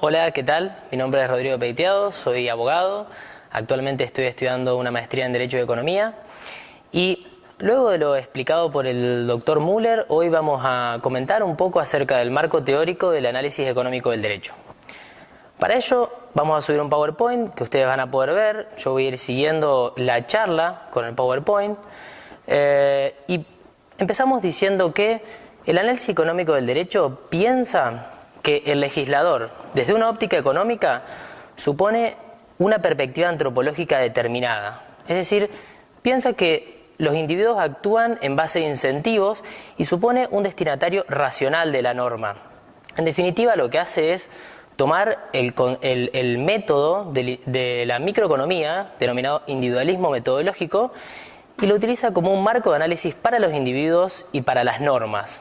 Hola, ¿qué tal? Mi nombre es Rodrigo Peiteado, soy abogado. Actualmente estoy estudiando una maestría en Derecho de Economía. Y luego de lo explicado por el doctor Müller, hoy vamos a comentar un poco acerca del marco teórico del análisis económico del derecho. Para ello vamos a subir un PowerPoint que ustedes van a poder ver. Yo voy a ir siguiendo la charla con el PowerPoint. Y empezamos diciendo que el análisis económico del derecho piensa que el legislador, desde una óptica económica, supone una perspectiva antropológica determinada. Es decir, piensa que los individuos actúan en base de incentivos y supone un destinatario racional de la norma. En definitiva, lo que hace es tomar el método de la microeconomía, denominado individualismo metodológico, y lo utiliza como un marco de análisis para los individuos y para las normas.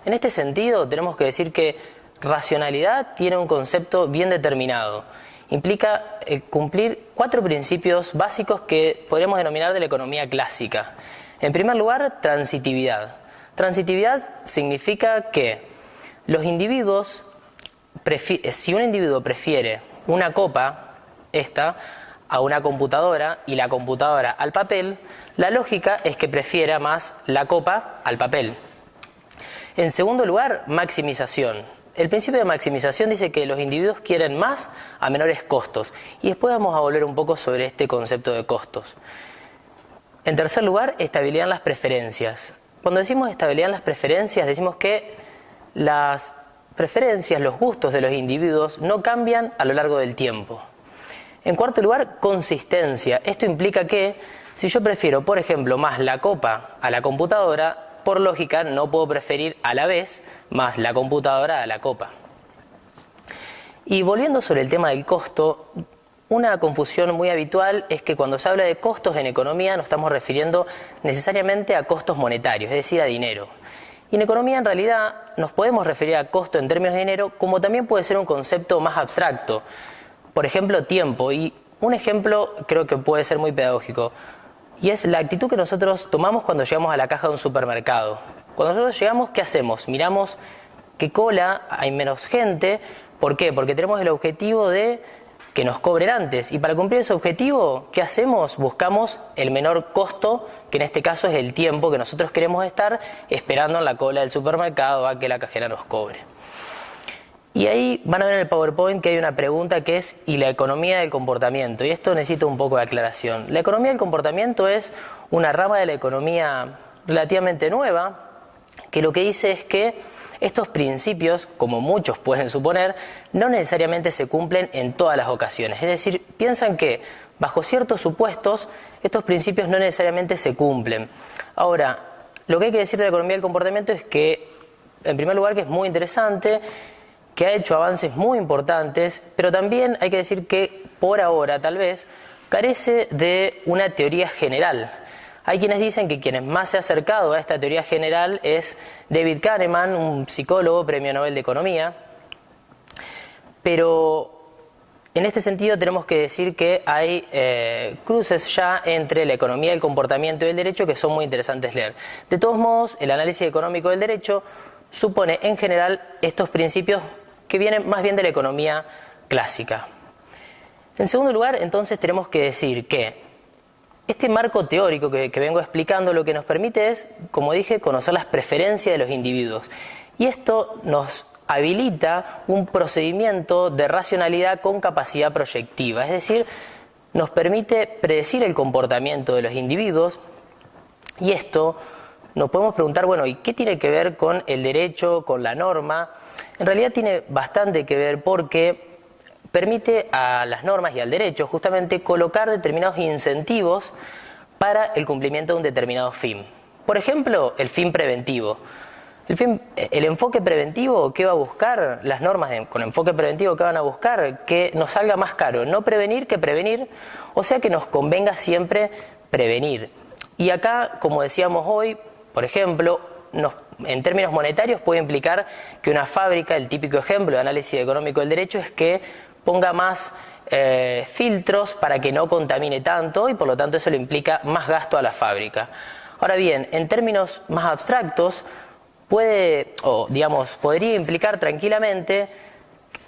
En este sentido, tenemos que decir que racionalidad tiene un concepto bien determinado. Implica cumplir 4 principios básicos que podríamos denominar de la economía clásica. En primer lugar, transitividad. Transitividad significa que los individuos, si un individuo prefiere una copa, a una computadora y la computadora al papel, la lógica es que prefiera más la copa al papel. En segundo lugar, maximización. El principio de maximización dice que los individuos quieren más a menores costos. Y después vamos a volver un poco sobre este concepto de costos. En tercer lugar, estabilidad en las preferencias. Cuando decimos estabilidad en las preferencias, decimos que las preferencias, los gustos de los individuos no cambian a lo largo del tiempo. En cuarto lugar, consistencia. Esto implica que si yo prefiero, por ejemplo, más la copa a la computadora, por lógica no puedo preferir a la vez más la computadora a la copa. Y volviendo sobre el tema del costo, una confusión muy habitual es que cuando se habla de costos en economía nos estamos refiriendo necesariamente a costos monetarios, es decir, a dinero. Y en economía en realidad nos podemos referir a costo en términos de dinero, como también puede ser un concepto más abstracto. Por ejemplo, tiempo. Y un ejemplo creo que puede ser muy pedagógico. Y es la actitud que nosotros tomamos cuando llegamos a la caja de un supermercado. Cuando nosotros llegamos, ¿qué hacemos? Miramos qué cola, hay menos gente. ¿Por qué? Porque tenemos el objetivo de que nos cobren antes. Y para cumplir ese objetivo, ¿qué hacemos? Buscamos el menor costo, que en este caso es el tiempo que nosotros queremos estar esperando en la cola del supermercado a que la cajera nos cobre. Y ahí van a ver en el PowerPoint que hay una pregunta que es ¿y la economía del comportamiento? Y esto necesita un poco de aclaración. La economía del comportamiento es una rama de la economía relativamente nueva, que lo que dice es que estos principios, como muchos pueden suponer, no necesariamente se cumplen en todas las ocasiones. Es decir, piensan que bajo ciertos supuestos estos principios no necesariamente se cumplen. Ahora, lo que hay que decir de la economía del comportamiento es que, en primer lugar, que es muy interesante, que ha hecho avances muy importantes, pero también hay que decir que por ahora tal vez carece de una teoría general. Hay quienes dicen que quienes más se ha acercado a esta teoría general es David Kahneman, un psicólogo, premio Nobel de Economía, pero en este sentido tenemos que decir que hay cruces ya entre la economía del comportamiento y el derecho que son muy interesantes leer. De todos modos, el análisis económico del derecho supone en general estos principios que vienen más bien de la economía clásica. En segundo lugar, entonces, tenemos que decir que este marco teórico que vengo explicando lo que nos permite es, como dije, conocer las preferencias de los individuos. Y esto nos habilita un procedimiento de racionalidad con capacidad proyectiva. Es decir, nos permite predecir el comportamiento de los individuos. Y esto nos podemos preguntar, bueno, ¿y qué tiene que ver con el derecho, con la norma? En realidad tiene bastante que ver porque permite a las normas y al derecho justamente colocar determinados incentivos para el cumplimiento de un determinado fin. Por ejemplo, el fin preventivo. El enfoque preventivo, ¿qué va a buscar? Las normas con enfoque preventivo, ¿qué van a buscar? Que nos salga más caro no prevenir que prevenir, o sea que nos convenga siempre prevenir. Y acá, como decíamos hoy, por ejemplo, en términos monetarios puede implicar que una fábrica, el típico ejemplo de análisis económico del derecho es que ponga más filtros para que no contamine tanto y por lo tanto eso le implica más gasto a la fábrica. Ahora bien, en términos más abstractos podría implicar tranquilamente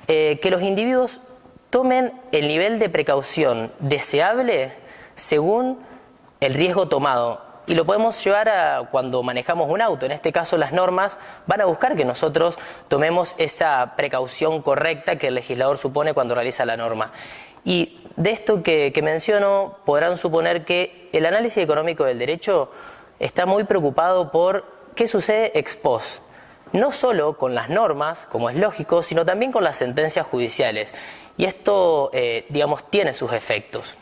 que los individuos tomen el nivel de precaución deseable según el riesgo tomado. Y lo podemos llevar a cuando manejamos un auto. En este caso, las normas van a buscar que nosotros tomemos esa precaución correcta que el legislador supone cuando realiza la norma. Y de esto que menciono, podrán suponer que el análisis económico del derecho está muy preocupado por qué sucede ex post. No solo con las normas, como es lógico, sino también con las sentencias judiciales. Y esto, digamos, tiene sus efectos.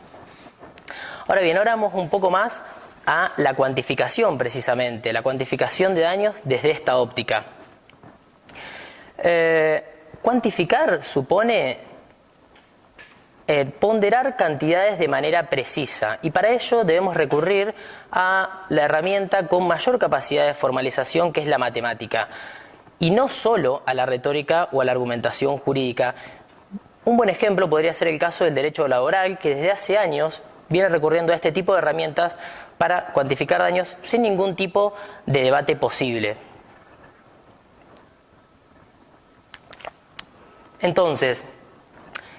Ahora bien, ahora vamos un poco más a la cuantificación, precisamente, la cuantificación de daños desde esta óptica. Cuantificar supone ponderar cantidades de manera precisa, y para ello debemos recurrir a la herramienta con mayor capacidad de formalización, que es la matemática, y no solo a la retórica o a la argumentación jurídica. Un buen ejemplo podría ser el caso del derecho laboral, que desde hace años viene recurriendo a este tipo de herramientas para cuantificar daños sin ningún tipo de debate posible. Entonces,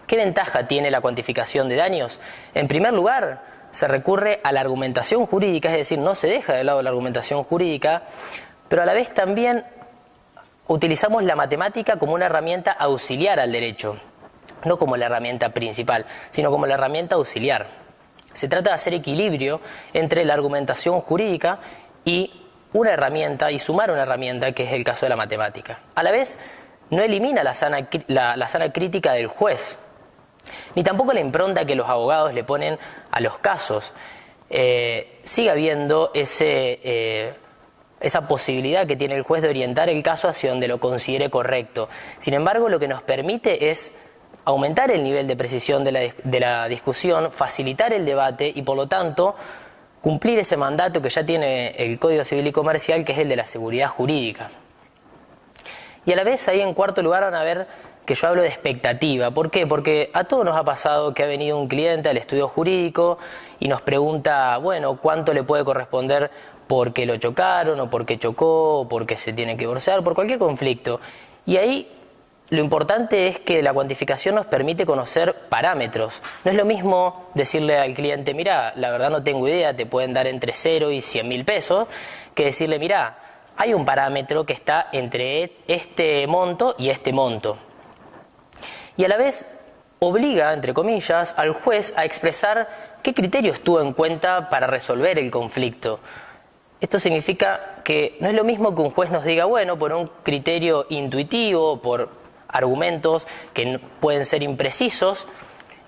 ¿qué ventaja tiene la cuantificación de daños? En primer lugar, se recurre a la argumentación jurídica, es decir, no se deja de lado la argumentación jurídica, pero a la vez también utilizamos la matemática como una herramienta auxiliar al derecho, no como la herramienta principal, sino como la herramienta auxiliar. Se trata de hacer equilibrio entre la argumentación jurídica y una herramienta, y sumar una herramienta, que es el caso de la matemática. A la vez, no elimina la sana crítica del juez, ni tampoco la impronta que los abogados le ponen a los casos. Sigue habiendo esa posibilidad que tiene el juez de orientar el caso hacia donde lo considere correcto. Sin embargo, lo que nos permite es aumentar el nivel de precisión de la discusión, facilitar el debate y, por lo tanto, cumplir ese mandato que ya tiene el Código Civil y Comercial, que es el de la seguridad jurídica. Y a la vez, ahí en cuarto lugar, van a ver que yo hablo de expectativa. ¿Por qué? Porque a todos nos ha pasado que ha venido un cliente al estudio jurídico y nos pregunta, bueno, ¿cuánto le puede corresponder porque lo chocaron, o porque chocó, o porque se tiene que divorciar, por cualquier conflicto? Y ahí lo importante es que la cuantificación nos permite conocer parámetros. No es lo mismo decirle al cliente, mira, la verdad no tengo idea, te pueden dar entre 0 y 100.000 pesos, que decirle, mira, hay un parámetro que está entre este monto y este monto. Y a la vez obliga, entre comillas, al juez a expresar qué criterios tuvo en cuenta para resolver el conflicto. Esto significa que no es lo mismo que un juez nos diga, bueno, por un criterio intuitivo, por argumentos que pueden ser imprecisos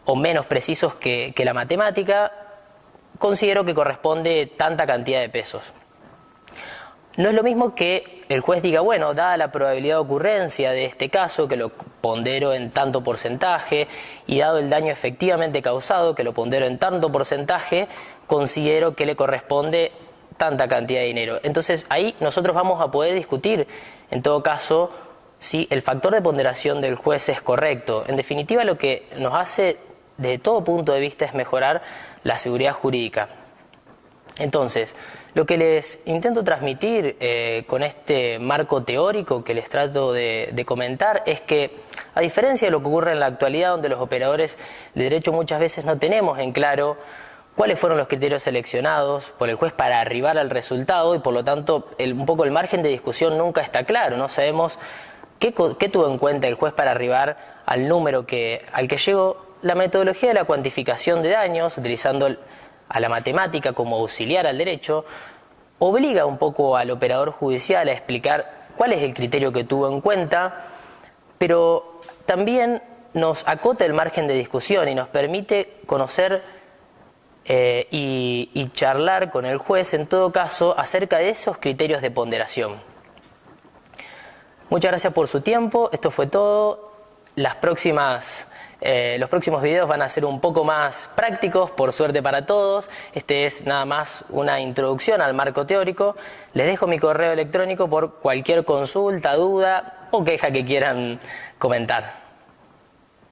o menos precisos que la matemática, considero que corresponde tanta cantidad de pesos. No es lo mismo que el juez diga, bueno, dada la probabilidad de ocurrencia de este caso, que lo pondero en tanto porcentaje, y dado el daño efectivamente causado, que lo pondero en tanto porcentaje, considero que le corresponde tanta cantidad de dinero. Entonces ahí nosotros vamos a poder discutir, en todo caso, si el factor de ponderación del juez es correcto. En definitiva, lo que nos hace, desde todo punto de vista, es mejorar la seguridad jurídica. Entonces, lo que les intento transmitir con este marco teórico que les trato de comentar es que, a diferencia de lo que ocurre en la actualidad, donde los operadores de derecho muchas veces no tenemos en claro cuáles fueron los criterios seleccionados por el juez para arribar al resultado, y por lo tanto un poco el margen de discusión nunca está claro, no sabemos qué tuvo en cuenta el juez para arribar al número al que llegó. La metodología de la cuantificación de daños, utilizando a la matemática como auxiliar al derecho, obliga un poco al operador judicial a explicar cuál es el criterio que tuvo en cuenta, pero también nos acota el margen de discusión y nos permite conocer y charlar con el juez, en todo caso, acerca de esos criterios de ponderación. Muchas gracias por su tiempo. Esto fue todo. Los próximos videos van a ser un poco más prácticos, por suerte para todos. Este es nada más una introducción al marco teórico. Les dejo mi correo electrónico por cualquier consulta, duda o queja que quieran comentar.